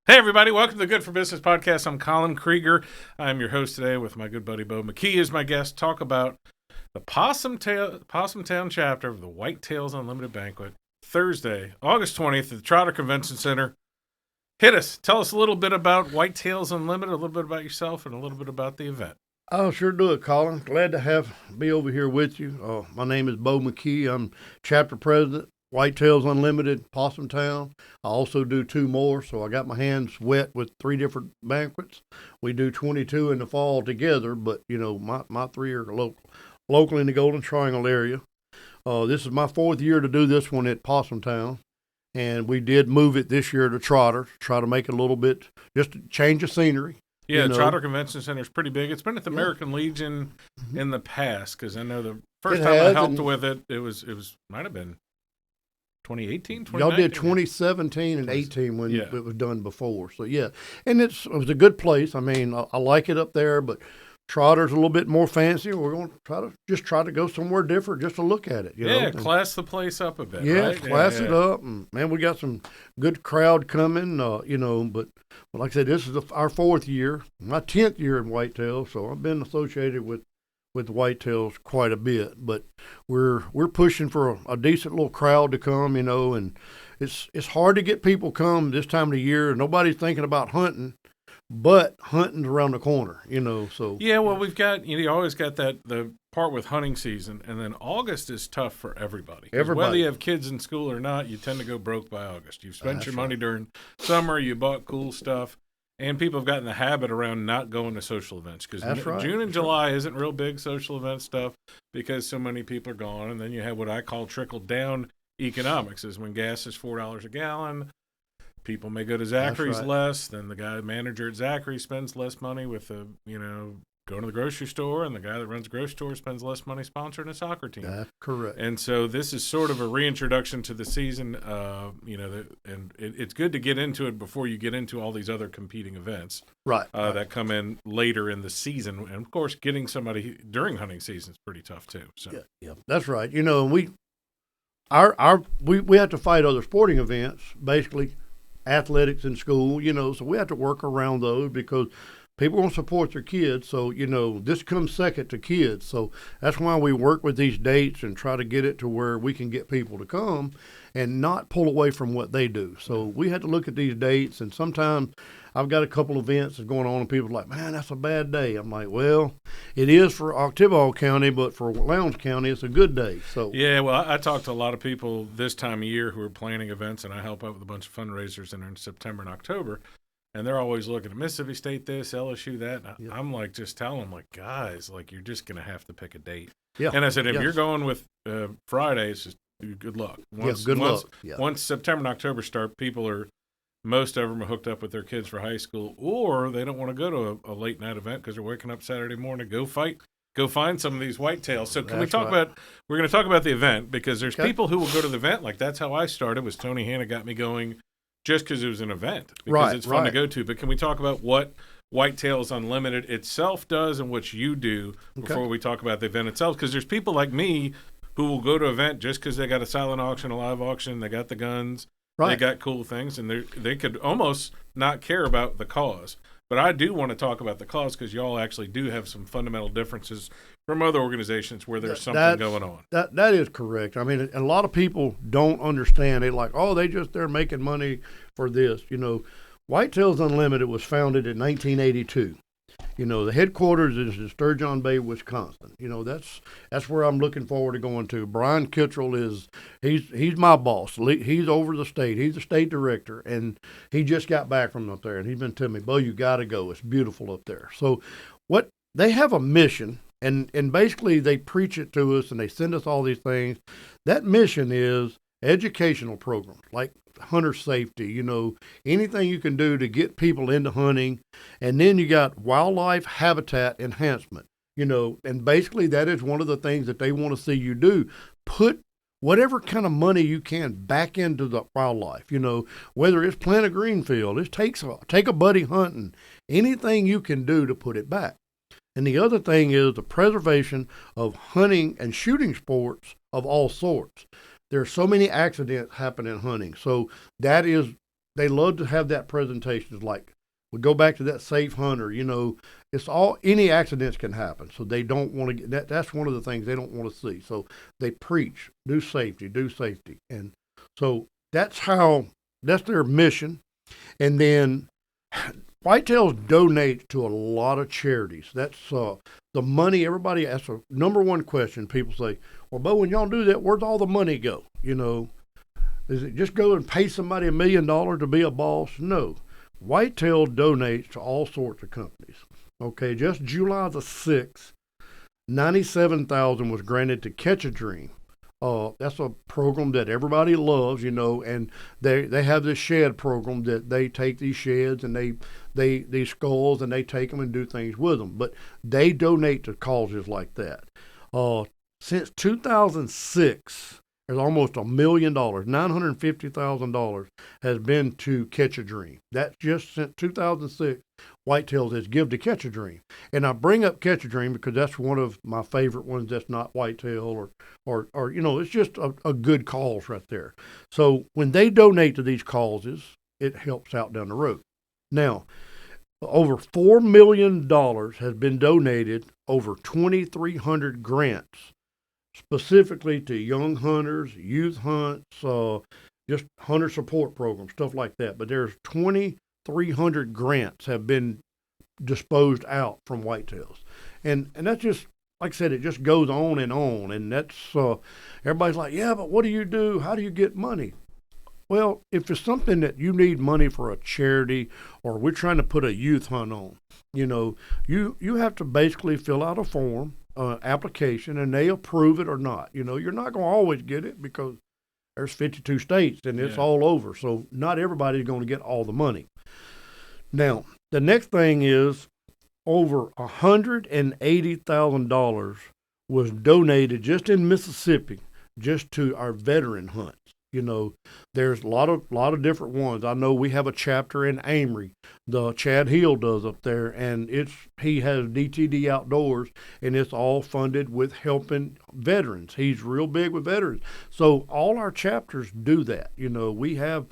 Hey, everybody. Welcome to the Good for Business podcast. I'm Colin Krieger. I'm your host today with my good buddy, Bo McKee, is my guest. Talk about the Possum Town chapter of the White Tails Unlimited Banquet, Thursday, August 20th at the Trotter Convention Center. Hit us. Tell us a little bit about White Tails Unlimited, a little bit about yourself, and a little bit about the event. I'll sure do it, Colin. Glad to be over here with you. My name is Bo McKee. I'm chapter president, White Tails Unlimited, Possum Town. I also do two more, so I got my hands wet with three different banquets. We do 22 in the fall together, but, you know, my three are local in the Golden Triangle area. This is my fourth year to do this one at Possum Town, and we did move it this year to Trotter, try to make it a little bit, just to change the scenery. Yeah, you know. Trotter Convention Center is pretty big. It's been at the American Legion in the past, because I know the first time I helped with it, it might have been 2018, Y'all did 2017 and 18 when it was done before. So, yeah. And it was a good place. I mean, I like it up there, but Trotter's a little bit more fancy. We're going to try to go somewhere different just to look at it. You know? Class the place up a bit, yeah, right? Class it up. And, man, we got some good crowd coming, but like I said, this is our fourth year, my 10th year in Whitetail, so I've been associated with Whitetails quite a bit, but we're pushing for a decent little crowd to come, and it's hard to get people come this time of the year. Nobody's thinking about hunting, but hunting's around the corner, so. Yeah, well, we've got, you always got the part with hunting season, and then August is tough for everybody. Whether you have kids in school or not, you tend to go broke by August. You've spent your money during summer, you bought cool stuff. And people have gotten the habit around not going to social events, because June and July isn't real big social event stuff because so many people are gone. And then you have what I call trickle-down economics, is when gas is $4 a gallon, people may go to Zachary's less. Then the manager at Zachary spends less money with going to the grocery store, and the guy that runs the grocery store spends less money sponsoring a soccer team. That's correct. And so this is sort of a reintroduction to the season, and it's good to get into it before you get into all these other competing events that come in later in the season. And, of course, getting somebody during hunting season is pretty tough, too. So. Yeah, that's right. And we have to fight other sporting events, basically athletics in school, so we have to work around those because – people want to support their kids, so, this comes second to kids. So that's why we work with these dates and try to get it to where we can get people to come and not pull away from what they do. So we had to look at these dates, and sometimes I've got a couple events that's going on, and people are like, man, that's a bad day. I'm like, well, it is for Oktibbeha County, but for Lowndes County, it's a good day. So yeah, well, I talked to a lot of people this time of year who are planning events, and I help out with a bunch of fundraisers in September and October. And they're always looking at Mississippi State this, LSU that. And I'm like, just telling them, like, guys, like, you're just going to have to pick a date. Yeah. And I said, if you're going with Friday, it's just good luck. Good luck. Yeah. Once September and October start, most of them are hooked up with their kids for high school, or they don't want to go to a late night event because they're waking up Saturday morning to go find some of these whitetails. So we're going to talk about the event, because there's people who will go to the event. Like, that's how I started, was Tony Hanna got me going just because it was an event, because it's fun to go to. But can we talk about what White Tails Unlimited itself does and what you do before we talk about the event itself? Because there's people like me who will go to an event just because they got a silent auction, a live auction, they got the guns, they got cool things, and they could almost not care about the cause. But I do want to talk about the cause, because y'all actually do have some fundamental differences from other organizations where there's something going on. That is correct. I mean, a lot of people don't understand. They're like, oh, they're making money for this. Whitetails Unlimited was founded in 1982. The headquarters is in Sturgeon Bay, Wisconsin. That's where I'm looking forward to going to. Brian Kittrell he's my boss. He's over the state. He's the state director, and he just got back from up there, and he's been telling me, Bo, you got to go. It's beautiful up there. So they have a mission, and basically they preach it to us, and they send us all these things. That mission is educational programs, like hunter safety, anything you can do to get people into hunting. And then you got wildlife habitat enhancement, and basically that is one of the things that they want to see you do. Put whatever kind of money you can back into the wildlife, whether it's plant a green field, it's take a buddy hunting, anything you can do to put it back. And the other thing is the preservation of hunting and shooting sports of all sorts. There are so many accidents happen in hunting. So that is they love to have that presentation. It's like, we go back to that safe hunter, it's all, any accidents can happen. So they don't want to get that. That's one of the things they don't want to see. So they preach, do safety. And so that's their mission. And then Whitetails donates to a lot of charities. That's the money. Everybody, that's a number one question. People say, well, Bo, when y'all do that, where's all the money go? Is it just go and pay somebody $1 million to be a boss? No. Whitetail donates to all sorts of companies. Okay, just July the 6th, $97,000 was granted to Catch a Dream. That's a program that everybody loves, and they have this shed program that they take these sheds and these skulls and they take them and do things with them. But they donate to causes like that. Since 2006, there's almost $1 million, $950,000 has been to Catch a Dream. That's just since 2006. Whitetails has give to Catch a Dream. And I bring up Catch a Dream because that's one of my favorite ones that's not whitetail or it's just a good cause right there. So when they donate to these causes, it helps out down the road. Now, over $4 million has been donated, over 2,300 grants, specifically to young hunters, youth hunts, just hunter support programs, stuff like that. But there's 2,300 grants have been disposed out from Whitetails. And that's just, like I said, it just goes on. And that's, everybody's like, yeah, but what do you do? How do you get money? Well, if it's something that you need money for a charity or we're trying to put a youth hunt on, you have to basically fill out a form, application, and they approve it or not. You're not going to always get it because there's 52 states and it's all over. So not everybody's going to get all the money. Now, the next thing is over $180,000 was donated just in Mississippi, just to our veteran hunts. There's a lot of different ones. I know we have a chapter in Amory, the Chad Hill does up there, and he has DTD Outdoors, and it's all funded with helping veterans. He's real big with veterans. So all our chapters do that. We have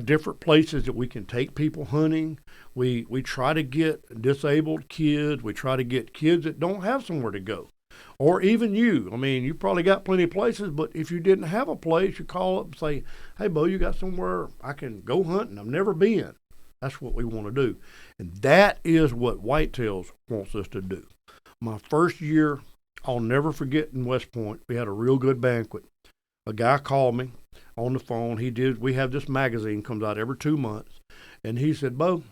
different places that we can take people hunting. We try to get disabled kids. We try to get kids that don't have somewhere to go. Or even you. I mean, you probably got plenty of places, but if you didn't have a place, you call up and say, hey, Bo, you got somewhere I can go hunting? I've never been. That's what we want to do. And that is what Whitetails wants us to do. My first year, I'll never forget in West Point, we had a real good banquet. A guy called me on the phone. We have this magazine, comes out every 2 months. And he said, Bo,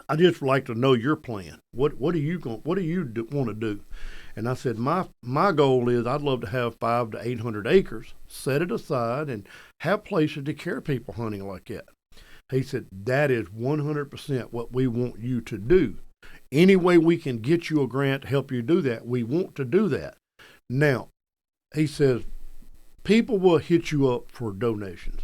I just like to know your plan. What do you want to do? And I said, my goal is I'd love to have 500 to 800 acres, set it aside, and have places to carry people hunting like that. He said, that is 100% what we want you to do. Any way we can get you a grant to help you do that, we want to do that. Now, he says, people will hit you up for donations.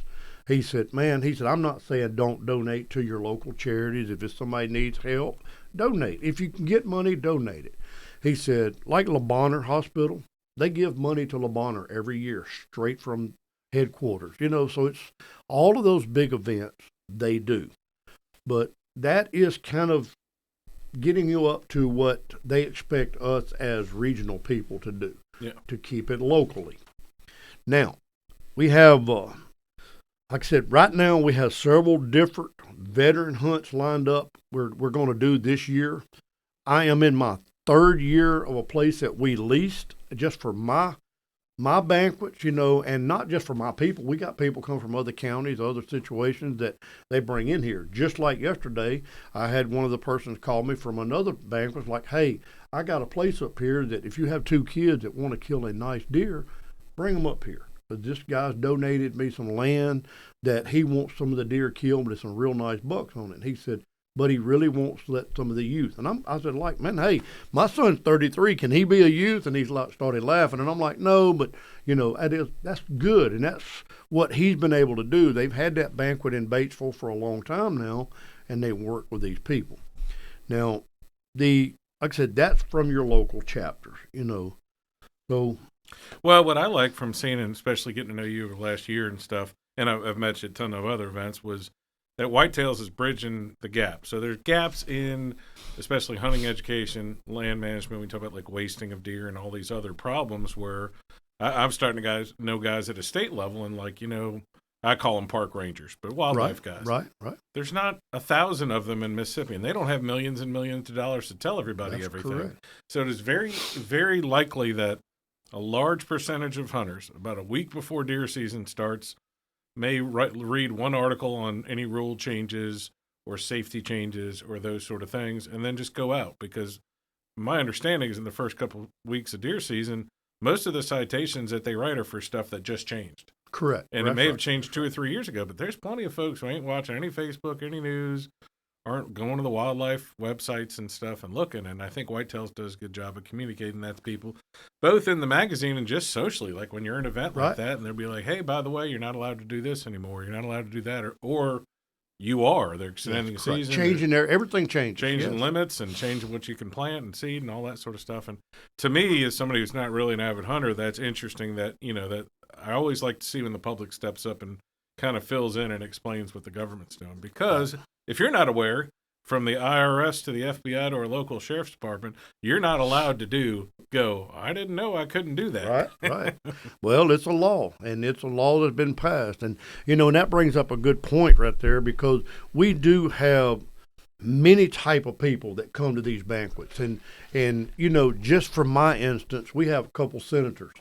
He said, I'm not saying don't donate to your local charities. If somebody needs help, donate. If you can get money, donate it. He said, like Le Bonheur Hospital, they give money to Le Bonheur every year straight from headquarters. So it's all of those big events they do. But that is kind of getting you up to what they expect us as regional people to do, to keep it locally. Now, we have, like I said, right now we have several different veteran hunts lined up we're going to do this year. I am in my third year of a place that we leased just for my banquets, and not just for my people. We got people come from other counties, other situations that they bring in here. Just like yesterday, I had one of the persons call me from another banquet, like, hey, I got a place up here that if you have 2 kids that want to kill a nice deer, bring them up here. But this guy's donated me some land that he wants some of the deer killed, but it's some real nice bucks on it. And he said, but he really wants to let some of the youth. And I said, man, hey, my son's 33. Can he be a youth? And he's started laughing. And I'm like, no, but, that's good. And that's what he's been able to do. They've had that banquet in Batesville for a long time now, and they work with these people. Now, like I said, that's from your local chapters, So. Well, what I like from seeing, and especially getting to know you over the last year and stuff, and I've mentioned a ton of other events, was that whitetails is bridging the gap. So there's gaps in especially hunting education, land management. We talk about like wasting of deer and all these other problems where I'm starting to know guys at a state level, and like, I call them park rangers, but wildlife guys. Right. There's not 1,000 of them in Mississippi, and they don't have millions and millions of dollars to tell everybody That's everything. correct. So it is very, very likely that a large percentage of hunters, about a week before deer season starts, may read one article on any rule changes or safety changes or those sort of things, and then just go out. Because my understanding is in the first couple of weeks of deer season, most of the citations that they write are for stuff that just changed. Correct. And it may have changed 2 or 3 years ago, but there's plenty of folks who ain't watching any Facebook, any news, aren't going to the wildlife websites and stuff and looking. And I think Whitetails does a good job of communicating that to people, both in the magazine and just socially. Like when you're at an event like that, and they'll be like, hey, by the way, you're not allowed to do this anymore. You're not allowed to do that. Or you are. They're extending the season. Changing everything changes. Changing limits and changing what you can plant and seed and all that sort of stuff. And to me, as somebody who's not really an avid hunter, that's interesting that, that I always like to see when the public steps up and kind of fills in and explains what the government's doing. Because if you're not aware, from the IRS to the FBI to our local sheriff's department, you're not allowed to I didn't know I couldn't do that. Right. Well, it's a law, and it's a law that's been passed. And, and that brings up a good point right there, because we do have many type of people that come to these banquets. And just for my instance, we have a couple senators.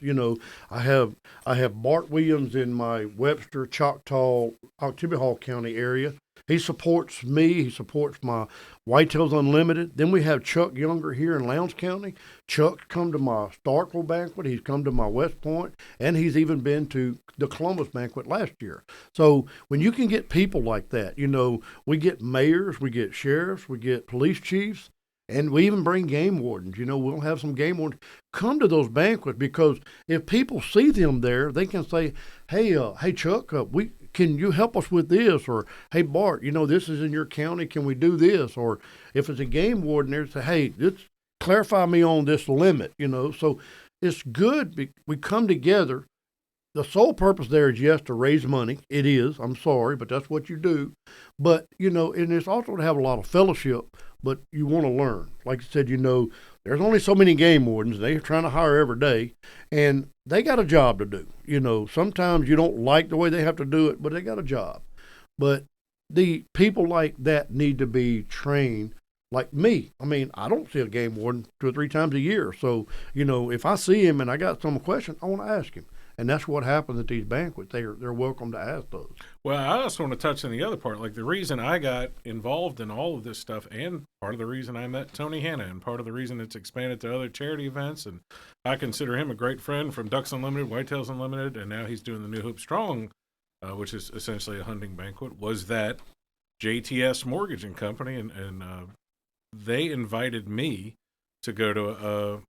I have Bart Williams in my Webster, Choctaw, Oktibbeha County area. He supports me. He supports my Whitetails Unlimited. Then we have Chuck Younger here in Lowndes County. Chuck's come to my Starkville banquet. He's come to my West Point, and he's even been to the Columbus banquet last year. So when you can get people like that, we get mayors, we get sheriffs, we get police chiefs, and we even bring game wardens. We'll have some game wardens come to those banquets, because if people see them there, they can say, hey Chuck, can you help us with this? Or, hey, Bart, this is in your county. Can we do this? Or if it's a game warden there, say, hey, let's clarify me on this limit, So it's good. We come together. The sole purpose there is, yes, to raise money. It is. I'm sorry, but that's what you do. But, and it's also to have a lot of fellowship, but you want to learn. Like you said, there's only so many game wardens. They're trying to hire every day, and they got a job to do. Sometimes you don't like the way they have to do it, but they got a job. But the people like that need to be trained like me. I mean, I don't see a game warden 2 or 3 times a year. So, if I see him and I got some question, I want to ask him. And that's what happens at these banquets. They're welcome to ask those. Well, I also want to touch on the other part. Like the reason I got involved in all of this stuff, and part of the reason I met Tony Hanna, and part of the reason it's expanded to other charity events, and I consider him a great friend from Ducks Unlimited, Whitetails Unlimited, and now he's doing the New Hope Strong, which is essentially a hunting banquet, was that JTS Mortgage and Company, and they invited me to go to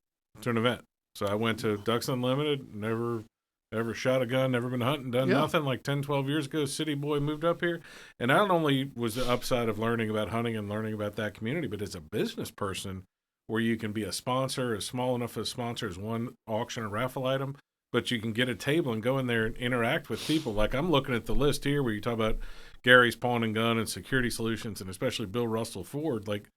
an event. So I went to Ducks Unlimited, never shot a gun, never been hunting, done nothing. Like 10, 12 years ago, city boy, moved up here. And not only was the upside of learning about hunting and learning about that community, but as a business person where you can be a sponsor, as small enough a sponsor as one auction or raffle item, but you can get a table and go in there and interact with people. Like I'm looking at the list here where you talk about Gary's Pawn and Gun and Security Solutions, and especially Bill Russell Ford, like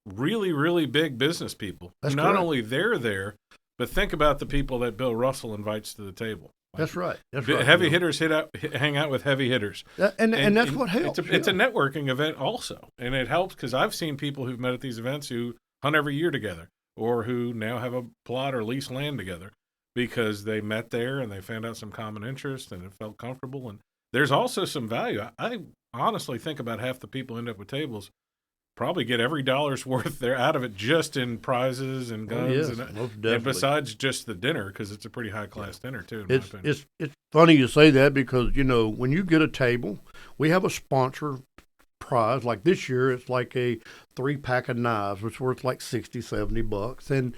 really, really big business people. That's not correct. Only they're there, but think about the people that Bill Russell invites to the table. That's right. Heavy hitters hang out with heavy hitters. And that's what helps. It's a networking event also. And it helps because I've seen people who've met at these events who hunt every year together, or who now have a plot or lease land together because they met there and they found out some common interest and it felt comfortable. And there's also some value. I honestly think about half the people end up with tables probably get every dollar's worth they're out of it just in prizes and guns, and besides just the dinner, because it's a pretty high class dinner too. It's funny you say that, because when you get a table, we have a sponsor prize. Like this year, it's like a 3-pack of knives, which is worth like $60-$70. And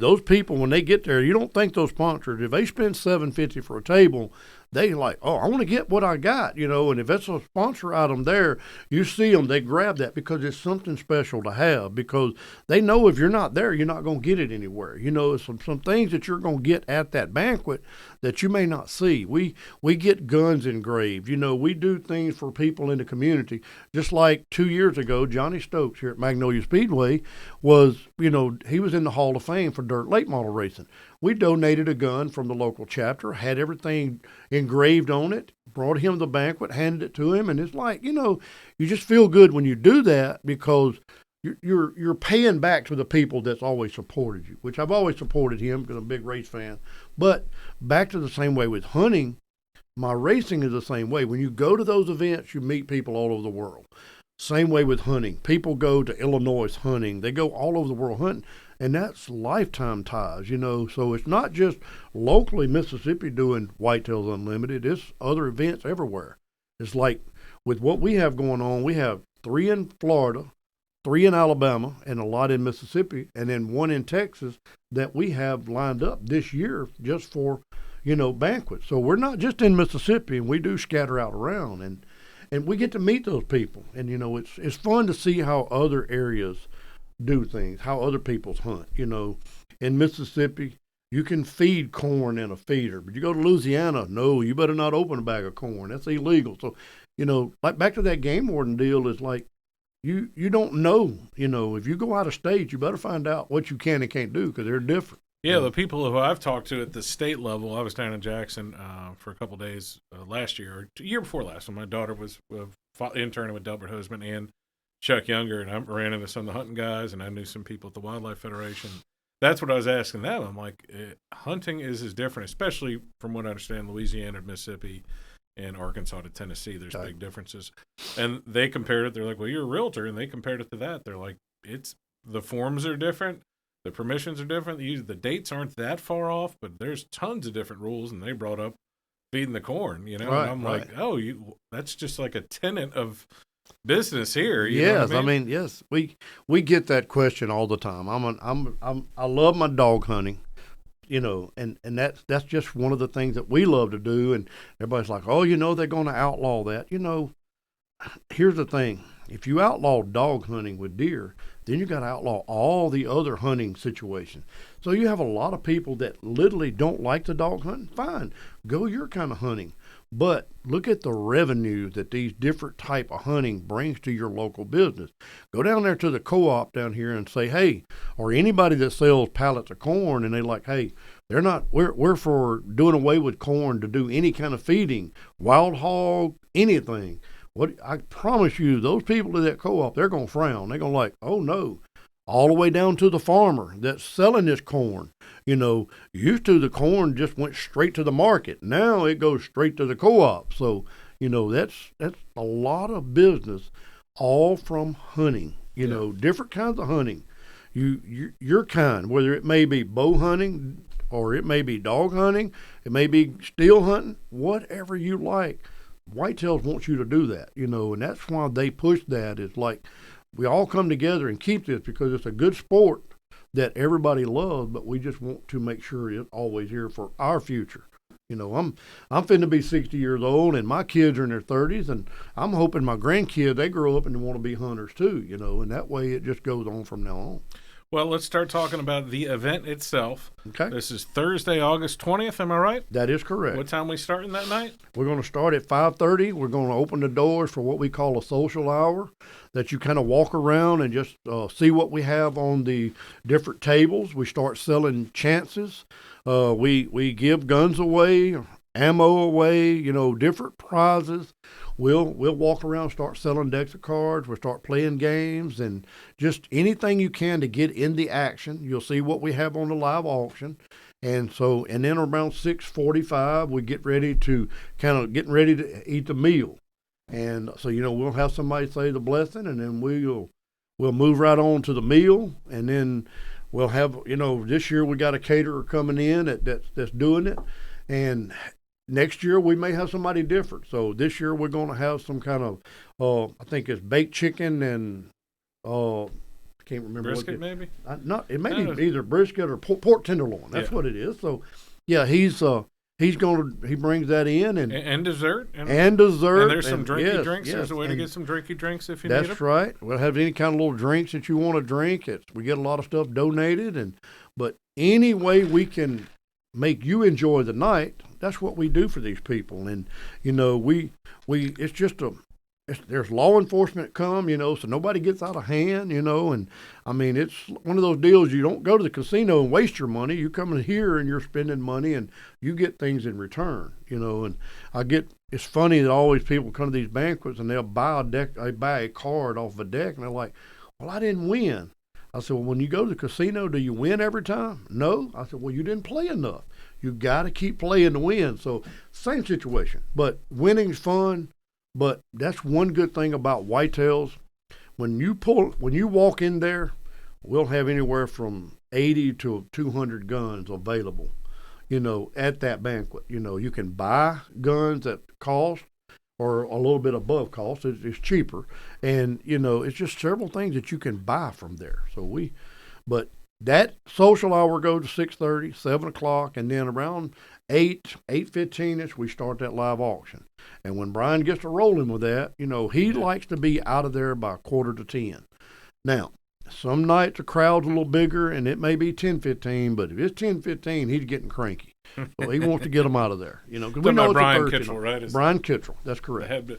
those people, when they get there, you don't think those sponsors, if they spend $750 for a table, they like, oh, I want to get what I got, and if it's a sponsor item there, you see them, they grab that because it's something special to have, because they know if you're not there, you're not going to get it anywhere. Some things that you're going to get at that banquet that you may not see. We get guns engraved. We do things for people in the community. Just like 2 years ago, Johnny Stokes here at Magnolia Speedway was, he was in the Hall of Fame for dirt late model racing. We donated a gun from the local chapter, had everything engraved on it, brought him the banquet, handed it to him, and it's like, you just feel good when you do that, because you're paying back to the people that's always supported you, which I've always supported him because I'm a big race fan. But back to the same way with hunting, my racing is the same way. When you go to those events, you meet people all over the world. Same way with hunting. People go to Illinois hunting. They go all over the world hunting. And that's lifetime ties, So it's not just locally Mississippi doing Whitetails Unlimited. It's other events everywhere. It's like with what we have going on, we have 3 in Florida, 3 in Alabama, and a lot in Mississippi, and then 1 in Texas that we have lined up this year just for, banquets. So we're not just in Mississippi, and we do scatter out around, and we get to meet those people. And, it's fun to see how other areas do things, how other people's hunt. In Mississippi, you can feed corn in a feeder, but you go to Louisiana, no, you better not open a bag of corn. That's illegal. So, like back to that game warden deal, is like, you don't know, if you go out of state, you better find out what you can and can't do, because they're different. Yeah, the people who I've talked to at the state level, I was down in Jackson for a couple of days last year, or year before last, when my daughter was interning with Delbert Hoseman and Chuck Younger, and I ran into some of the hunting guys, and I knew some people at the Wildlife Federation. That's what I was asking them. I'm like, hunting is different, especially from what I understand, Louisiana to Mississippi and Arkansas to Tennessee. There's big differences. And they compared it. They're like, well, you're a realtor, and they compared it to that. They're like, the forms are different. The permissions are different. The dates aren't that far off, but there's tons of different rules, and they brought up feeding the corn, Right, and I'm like, oh, that's just like a tenet of business here. Yes, I mean, yes, we get that question all the time. I love my dog hunting, and that's just one of the things that we love to do. And everybody's like, oh, they're going to outlaw that. Here's the thing: if you outlaw dog hunting with deer, then you got to outlaw all the other hunting situations. So you have a lot of people that literally don't like the dog hunting. Fine, go your kind of hunting. But look at the revenue that these different type of hunting brings to your local business. Go down there to the co-op down here and say, hey, or anybody that sells pallets of corn, and they're like, hey, we're for doing away with corn to do any kind of feeding, wild hog, anything. What I promise you, those people at that co-op, they're going to frown. They're going to like, oh no. All the way down to the farmer that's selling this corn. Used to the corn just went straight to the market. Now it goes straight to the co-op. So, that's a lot of business, all from hunting. Different kinds of hunting. Your kind, whether it may be bow hunting or it may be dog hunting, it may be steel hunting, whatever you like. Whitetails wants you to do that, and that's why they push that. It's like, we all come together and keep this because it's a good sport that everybody loves, but we just want to make sure it's always here for our future. I'm finna be 60 years old, and my kids are in their 30s, and I'm hoping my grandkids, they grow up and want to be hunters too, and that way it just goes on from now on. Well, let's start talking about the event itself. Okay. This is Thursday, August 20th. Am I right? That is correct. What time we starting that night? We're going to start at 5:30. We're going to open the doors for what we call a social hour, that you kind of walk around and just see what we have on the different tables. We start selling chances. We give guns away, ammo away, different prizes. We'll walk around, start selling decks of cards. We'll start playing games and just anything you can to get in the action. You'll see what we have on the live auction. And then around 6:45, we get ready to eat the meal. And so, we'll have somebody say the blessing, and then we'll move right on to the meal. And then we'll have, this year we got a caterer coming in that's doing it. And next year we may have somebody different. So this year we're going to have some kind of, I think it's baked chicken and, I can't remember. Brisket maybe? It may be either brisket or pork tenderloin. That's what it is. So, yeah, he's he brings that in and dessert and dessert. And there's some drinky drinks. Yes, there's a way to get some drinky drinks if you need them. That's right. We'll have any kind of little drinks that you want to drink. We get a lot of stuff donated, but any way we can make you enjoy the night, that's what we do for these people. And it's just there's law enforcement come, so nobody gets out of hand, and I mean, it's one of those deals. You don't go to the casino and waste your money. You come in here and you're spending money and you get things in return, and it's funny that always people come to these banquets and they'll buy a card off a deck and they're like, well, I didn't win. I said, well, when you go to the casino, do you win every time? No. I said, well, you didn't play enough. You got to keep playing to win. So same situation, but winning's fun. But that's one good thing about whitetails. When you walk in there, we'll have anywhere from 80 to 200 guns available, at that banquet. You can buy guns at cost or a little bit above cost. It's cheaper. And, it's just several things that you can buy from there. But that social hour goes to 6:30, 7 o'clock, and then around 8:15ish, we start that live auction. And when Brian gets to rolling with that, he likes to be out of there by 9:45. Now, some nights the crowd's a little bigger, and it may be 10:15, but if it's 10:15, he's getting cranky. So he wants to get them out of there. Because we know it's Brian Kittrell, right? Brian Kittrell, that's correct.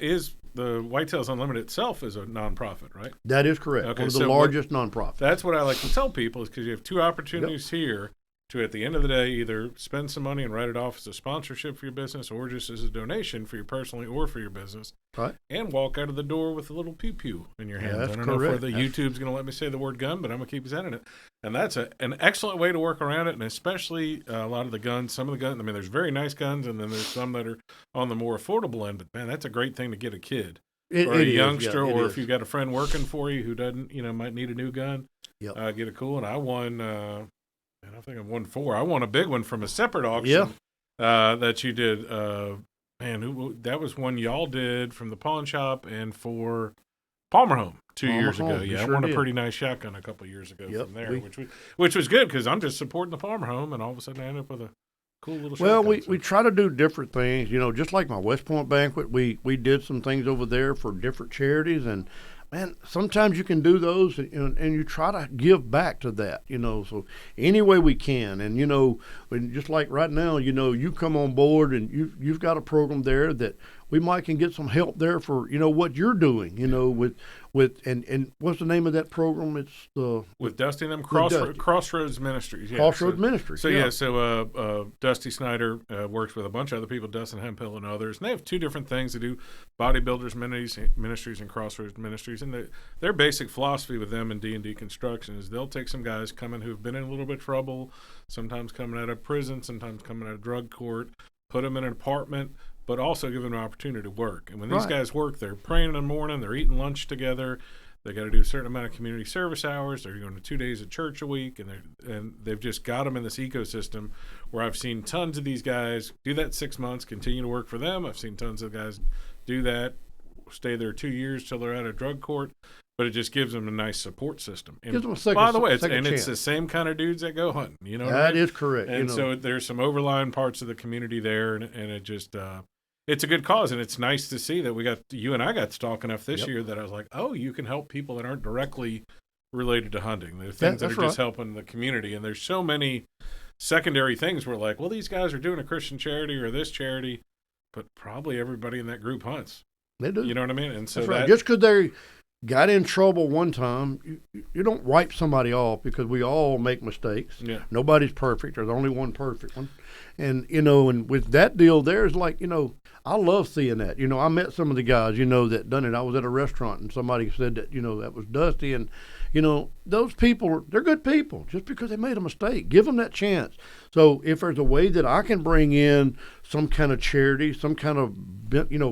Is the Whitetails Unlimited itself is a nonprofit, right? That is correct. Okay, one of the largest nonprofits. That's what I like to tell people is because you have two opportunities here to, at the end of the day, either spend some money and write it off as a sponsorship for your business or just as a donation for you personally or for your business. Right. And walk out of the door with a little pew-pew in your hand. That's I don't correct. know if YouTube's going to let me say the word gun, but I'm going to keep saying it. And that's an excellent way to work around it, and especially a lot of the guns. Some of the guns, I mean, there's very nice guns, and then there's some that are on the more affordable end. But, man, that's a great thing to get a kid. Or a youngster, or if you've got a friend working for you who doesn't, might need a new gun, get it cool. And I won, and I think I won 4. I won a big one from a separate auction that you did. That was one y'all did from the pawn shop and for Palmer Home 2 years ago. Yeah, I won a pretty nice shotgun a couple of years ago from there, which was good because I'm just supporting the Palmer Home, and all of a sudden I end up with a cool little shotgun. Well, we try to do different things, just like my West Point banquet, we did some things over there for different charities, and man, sometimes you can do those and you try to give back to that, so any way we can. And, just like right now, you come on board and you've got a program there that we might can get some help there for, what you're doing, and what's the name of that program? It's with Dusty and them Crossroads Ministries. Yeah. Crossroads Ministries. So Dusty Snyder works with a bunch of other people, Dustin Hemphill and others, and they have two different things to do: Bodybuilders Ministries and Crossroads Ministries. And their basic philosophy with them and D&D Construction is they'll take some guys coming who've been in a little bit of trouble, sometimes coming out of prison, sometimes coming out of drug court, put them in an apartment, but also give them an opportunity to work. And when these guys work, they're praying in the morning, they're eating lunch together, they got to do a certain amount of community service hours, they're going to 2 days at church a week, and they've just got them in this ecosystem where I've seen tons of these guys do that 6 months, continue to work for them. I've seen tons of guys do that, stay there 2 years till they're out of drug court, but it just gives them a nice support system. And gives them a second, by the way, it's the same kind of dudes that go hunting. That is correct. And so there's some overlying parts of the community there, and it just it's a good cause, and it's nice to see that you and I got to talk enough this year that I was like, oh, you can help people that aren't directly related to hunting. They're things that are just helping the community, and there's so many secondary things where like, well, these guys are doing a Christian charity or this charity, but probably everybody in that group hunts. They do. You know what I mean? And so just because they got in trouble one time, you don't wipe somebody off because we all make mistakes. Yeah. Nobody's perfect. There's only one perfect one. And, and with that deal there, it's like, I love seeing that. I met some of the guys, that done it. I was at a restaurant and somebody said that, that was Dusty. And, those people, they're good people just because they made a mistake. Give them that chance. So if there's a way that I can bring in some kind of charity, some kind of,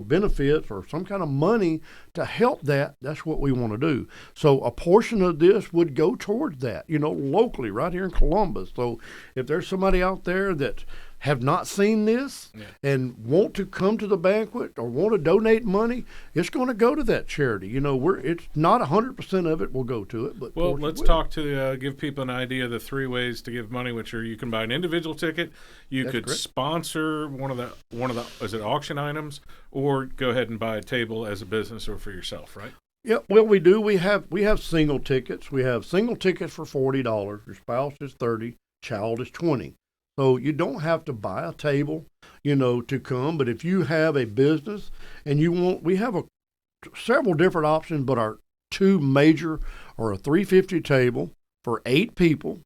benefits or some kind of money to help that's what we want to do. So a portion of this would go towards that, locally right here in Columbus. So if there's somebody out there that have not seen this and want to come to the banquet or want to donate money, it's going to go to that charity. You know, it's not 100% of it will go to it, but well, let's talk to give people an idea of the three ways to give money, which are you can buy an individual ticket, you could sponsor one of the is it auction items, or go ahead and buy a table as a business or for yourself, right? Yeah, well, we do. We have single tickets. We have single tickets for $40. Your spouse is $30. Child is $20. So you don't have to buy a table, you know, to come. But if you have a business and we have several different options, but our two major are a $350 table for 8 people.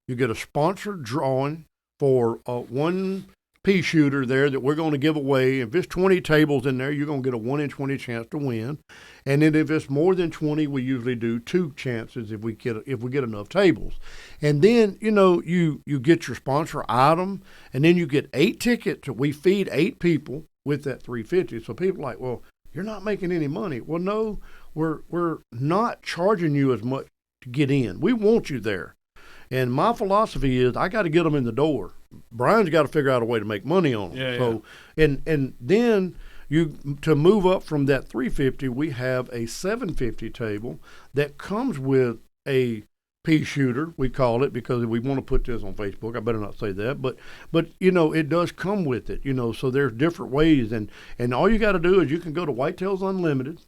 You get a sponsored drawing for one pea shooter there that we're going to give away. If it's 20 tables in there, you're going to get a 1 in 20 chance to win. And then if it's more than 20, we usually do 2 chances if we get enough tables. And then, you know, you get your sponsor item, and then you get 8 tickets. We feed 8 people with that $350. So people are like, well, you're not making any money. Well, no, we're not charging you as much to get in. We want you there. And my philosophy is I got to get them in the door. Brian's got to figure out a way to make money on them. And then to move up from that $350, we have a $750 table that comes with a pea shooter, we call it, because we want to put this on Facebook. I better not say that, but you know, it does come with it, you know. So there's different ways, and all you got to do is you can go to Whitetails Unlimited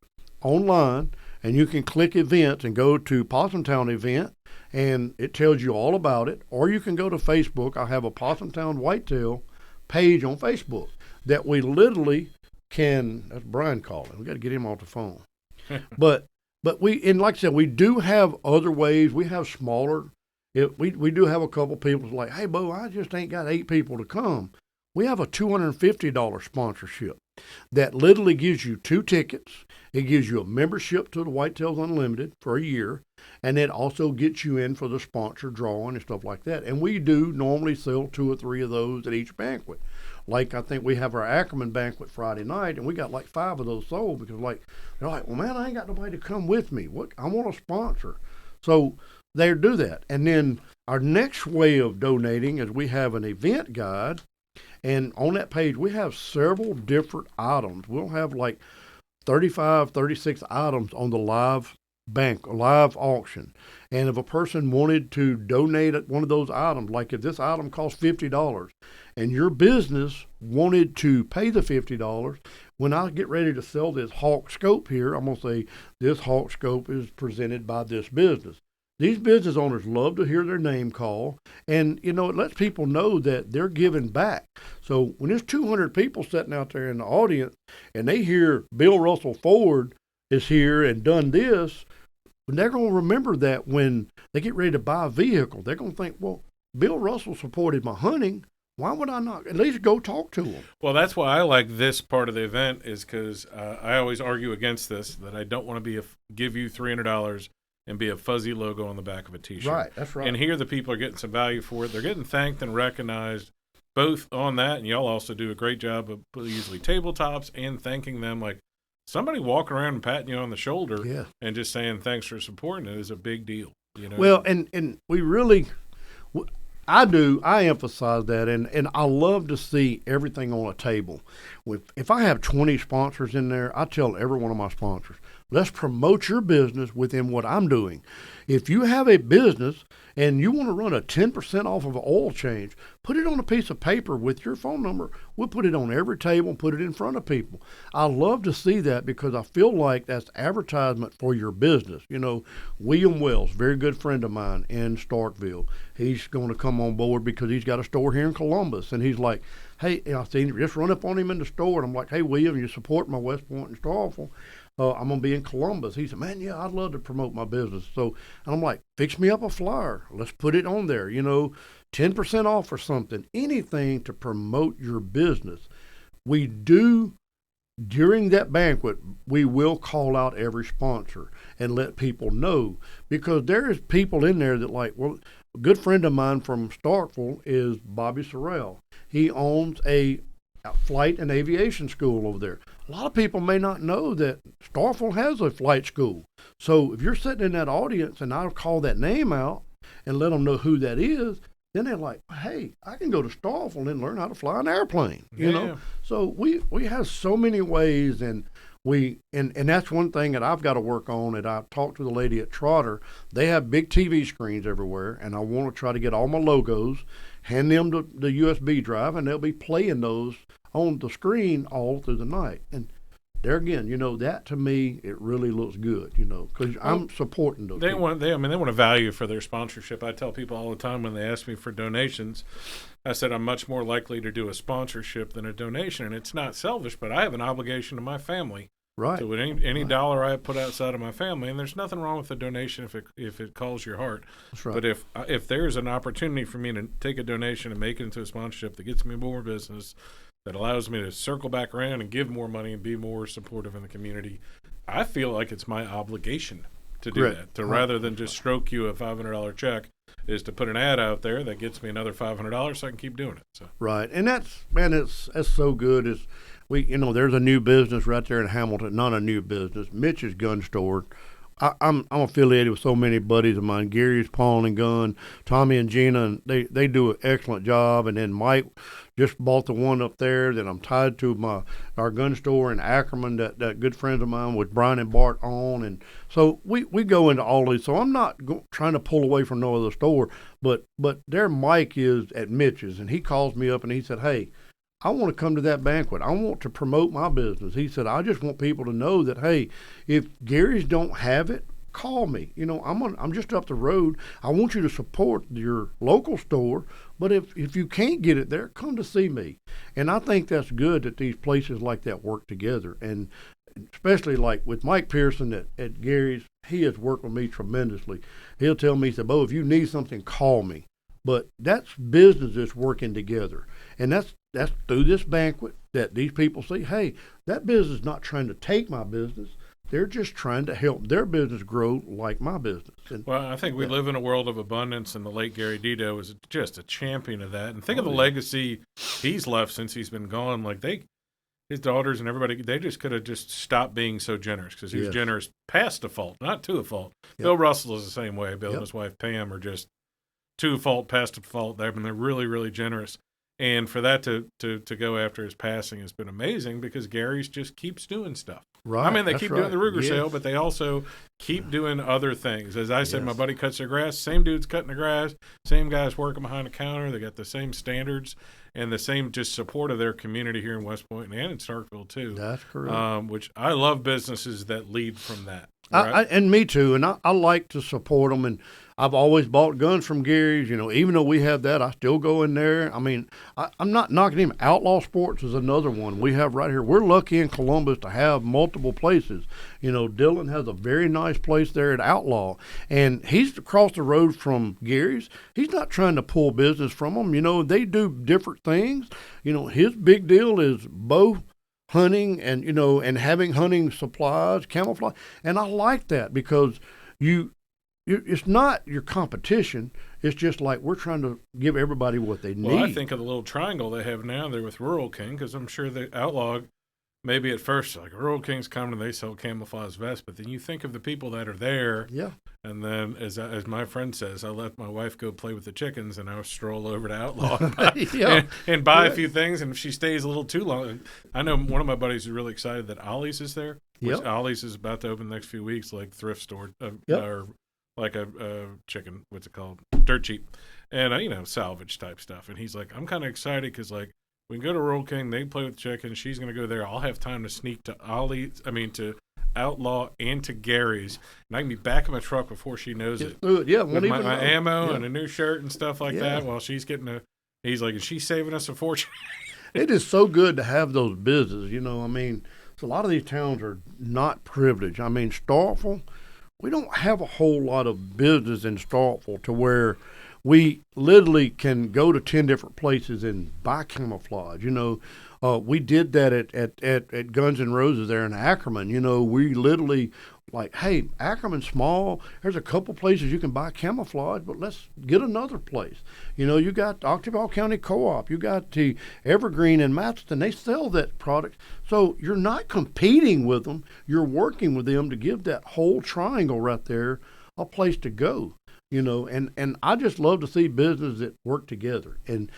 online, and you can click events and go to Possumtown event, and it tells you all about it. Or you can go to Facebook. I have a Possumtown Whitetail page on Facebook that we literally can. That's Brian calling. We got to get him off the phone. But and like I said, we do have other ways. We have smaller. We do have a couple people like, hey, Bo, I just ain't got 8 people to come. We have a $250 sponsorship that literally gives you 2 tickets. It gives you a membership to the Whitetails Unlimited for a year, and it also gets you in for the sponsor drawing and stuff like that. And we do normally sell 2 or 3 of those at each banquet. Like, I think we have our Ackerman banquet Friday night, and we got like 5 of those sold because they're like, well, man, I ain't got nobody to come with me. What? I want a sponsor. So they do that. And then our next way of donating is we have an event guide. And on that page, we have several different items. We'll have like 35, 36 items on the live auction. And if a person wanted to donate one of those items, like if this item costs $50 and your business wanted to pay the $50, when I get ready to sell this Hawk scope here, I'm going to say this Hawk scope is presented by this business. These business owners love to hear their name called, and, you know, it lets people know that they're giving back. So when there's 200 people sitting out there in the audience and they hear Bill Russell Ford is here and done this, they're going to remember that when they get ready to buy a vehicle. They're going to think, well, Bill Russell supported my hunting. Why would I not at least go talk to him? Well, that's why I like this part of the event is because I always argue against this, that I don't want to give you $300 and be a fuzzy logo on the back of a T-shirt. Right, that's right. And here the people are getting some value for it. They're getting thanked and recognized both on that, and y'all also do a great job of usually tabletops and thanking them. Like somebody walking around and patting you on the shoulder and just saying thanks for supporting it is a big deal. You know? Well, and we really, I emphasize that, and I love to see everything on a table. If I have 20 sponsors in there, I tell every one of my sponsors, let's promote your business within what I'm doing. If you have a business and you want to run a 10% off of an oil change, put it on a piece of paper with your phone number. We'll put it on every table and put it in front of people. I love to see that because I feel like that's advertisement for your business. You know, William Wells, very good friend of mine in Starkville, he's going to come on board because he's got a store here in Columbus. And he's like, hey, I seen just run up on him in the store. And I'm like, hey, William, you support my West Point and Starkville. I'm going to be in Columbus. He said, man, yeah, I'd love to promote my business. So, and I'm like, fix me up a flyer. Let's put it on there, 10% off or something, anything to promote your business. We do, during that banquet, we will call out every sponsor and let people know because there is people in there that like, well, a good friend of mine from Starkville is Bobby Sorrell. He owns a flight and aviation school over there. A lot of people may not know that Starkville has a flight school. So if you're sitting in that audience and I'll call that name out and let them know who that is, then they're like, hey, I can go to Starkville and learn how to fly an airplane, you know? So we have so many ways, and that's one thing that I've got to work on. And I talked to the lady at Trotter. They have big TV screens everywhere, and I want to try to get all my logos, hand them the USB drive, and they'll be playing those on the screen all through the night. And there again, you know, that to me, it really looks good, you know, because I'm supporting those. They want a value for their sponsorship. I tell people all the time when they ask me for donations, I said I'm much more likely to do a sponsorship than a donation, and it's not selfish, but I have an obligation to my family. Right. So with any dollar I put outside of my family, and there's nothing wrong with a donation if it calls your heart. That's right. But if there's an opportunity for me to take a donation and make it into a sponsorship that gets me more business, that allows me to circle back around and give more money and be more supportive in the community, I feel like it's my obligation to do that. Rather than just stroke you a $500 check, is to put an ad out there that gets me another $500 so I can keep doing it. So. Right, and that's so good. There's a new business right there in Hamilton. Not a new business, Mitch's Gun Store. I'm affiliated with so many buddies of mine. Gary's Pawn and Gun, Tommy and Gina, and they do an excellent job. And then Mike just bought the one up there that I'm tied to our gun store in Ackerman that good friends of mine with Brian and Bart on. And so we go into all these. So I'm not trying to pull away from no other store, but there Mike is at Mitch's, and he calls me up and he said, hey, I want to come to that banquet. I want to promote my business. He said, I just want people to know that, hey, if Gary's don't have it, call me. You know, I'm just up the road. I want you to support your local store, but if you can't get it there, come to see me. And I think that's good that these places like that work together. And especially like with Mike Pearson at Gary's, he has worked with me tremendously. He'll tell me, he said, Bo, if you need something, call me. But that's businesses working together. And that's through this banquet that these people see, hey, that business is not trying to take my business. They're just trying to help their business grow like my business. And, well, I think we live in a world of abundance, and the late Gary Dido is just a champion of that. And think of the legacy he's left since he's been gone. Like his daughters and everybody, they just could have just stopped being so generous because he was generous past a fault, not to a fault. Yep. Bill Russell is the same way. Bill and his wife Pam are just to a fault, past a fault. They're really, really generous. And for that to go after his passing has been amazing because Gary's just keeps doing stuff. Right. I mean, they keep doing the Ruger sale, but they also keep doing other things. As I said, my buddy cuts their grass. Same dude's cutting the grass. Same guys working behind the counter. They got the same standards and the same just support of their community here in West Point and in Starkville, too. That's correct. Which I love businesses that lead from that. Right? And me too. And I like to support them. And I've always bought guns from Gary's. You know, even though we have that, I still go in there. I mean, I'm not knocking him. Outlaw Sports is another one we have right here. We're lucky in Columbus to have multiple places. You know, Dylan has a very nice place there at Outlaw, and he's across the road from Gary's. He's not trying to pull business from them. You know, they do different things. You know, his big deal is bow hunting and, you know, and having hunting supplies, camouflage. And I like that because it's not your competition. It's just like we're trying to give everybody what they need. Well, I think of the little triangle they have now there with Rural King, because I'm sure the Outlaw, maybe at first, like Rural King's coming and they sell camouflage vests, but then you think of the people that are there. Yeah. And then, as my friend says, I let my wife go play with the chickens, and I stroll over to Outlaw and buy a few things. And if she stays a little too long, I know one of my buddies is really excited that Ollie's is there. Which Ollie's is about to open the next few weeks, like thrift store or like a chicken, what's it called? Dirt cheap. And, salvage type stuff. And he's like, I'm kind of excited because, like, we can go to Rural King, they play with chickens, she's going to go there. I'll have time to sneak to to Outlaw and to Gary's, and I can be back in my truck before she knows it. Yeah, with my ammo and a new shirt and stuff like that while she's getting he's like, is she saving us a fortune? It is so good to have those businesses, you know. I mean, so a lot of these towns are not privileged. I mean, Starkville, we don't have a whole lot of business in Starkville to where we literally can go to 10 different places and buy camouflage. You know, we did that at Guns N' Roses there in Ackerman. You know, we literally like, hey, Ackerman's small. There's a couple places you can buy camouflage, but let's get another place. You know, you got Octaville County Co-op. You got the Evergreen and Matson. They sell that product. So you're not competing with them. You're working with them to give that whole triangle right there a place to go. You know, and I just love to see businesses that work together. And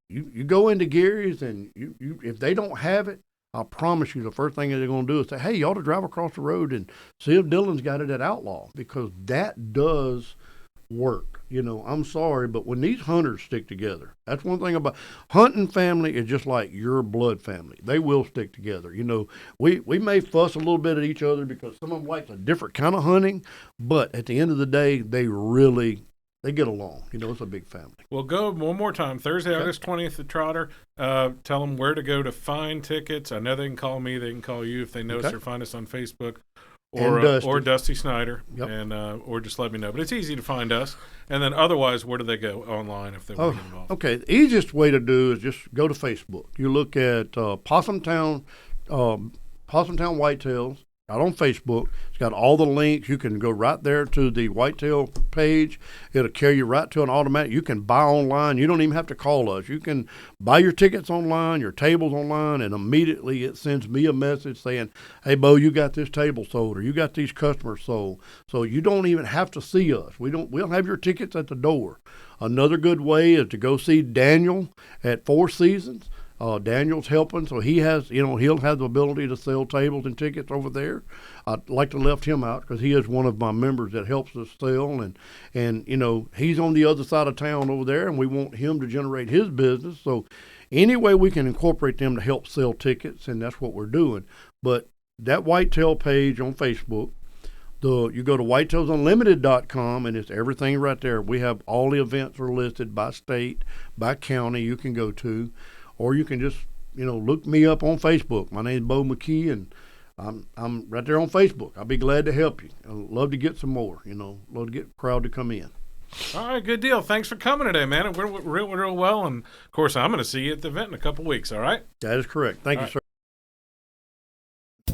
you go into Gary's and you if they don't have it, I promise you the first thing they're going to do is say, hey, you ought to drive across the road and see if Dylan's got it at Outlaw, because that does work. You know, I'm sorry, but when these hunters stick together, that's one thing about hunting family is just like your blood family. They will stick together. You know, we may fuss a little bit at each other because some of them like a different kind of hunting, but at the end of the day, they get along. You know, it's a big family. Well, go one more time. Thursday, okay. August 20th at Trotter. Tell them where to go to find tickets. I know they can call me. They can call you if they notice, or find us on Facebook. Or Dusty Snyder, and or just let me know. But it's easy to find us. And then otherwise, where do they go online if they want to get involved? Okay, the easiest way to do is just go to Facebook. You look at Possum Town Whitetails out on Facebook. It's got all the links. You can go right there to the Whitetail page. It'll carry you right to an automatic. You can buy online. You don't even have to call us. You can buy your tickets online, your tables online, and immediately it sends me a message saying, hey, Bo, you got this table sold, or you got these customers sold. So you don't even have to see us. We'll have your tickets at the door. Another good way is to go see Daniel at Four Seasons. Daniel's helping, so he'll have the ability to sell tables and tickets over there. I'd like to left him out because he is one of my members that helps us sell, and you know, he's on the other side of town over there, and we want him to generate his business. So any way we can incorporate them to help sell tickets, and that's what we're doing. But that Whitetail page on Facebook, you go to whitetailsunlimited.com, and it's everything right there. We have all the events are listed by state, by county you can go to. Or you can just, look me up on Facebook. My name's Bo McKee, and I'm right there on Facebook. I'll be glad to help you. I'd love to get some more, love to get a crowd to come in. All right, good deal. Thanks for coming today, man. It went real well, and, of course, I'm going to see you at the event in a couple weeks, all right? That is correct. Thank you, sir.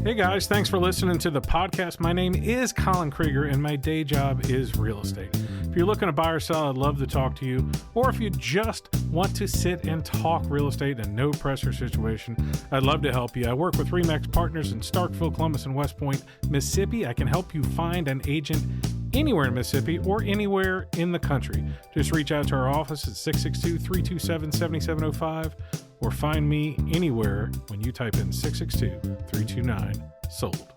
Hey guys, thanks for listening to the podcast. My name is Colin Krieger, and my day job is real estate. If you're looking to buy or sell, I'd love to talk to you. Or if you just want to sit and talk real estate in a no pressure situation, I'd love to help you. I work with RE/MAX Partners in Starkville, Columbus, and West Point, Mississippi. I can help you find an agent anywhere in Mississippi or anywhere in the country. Just reach out to our office at 662-327-7705 or find me anywhere when you type in 662-329-SOLD.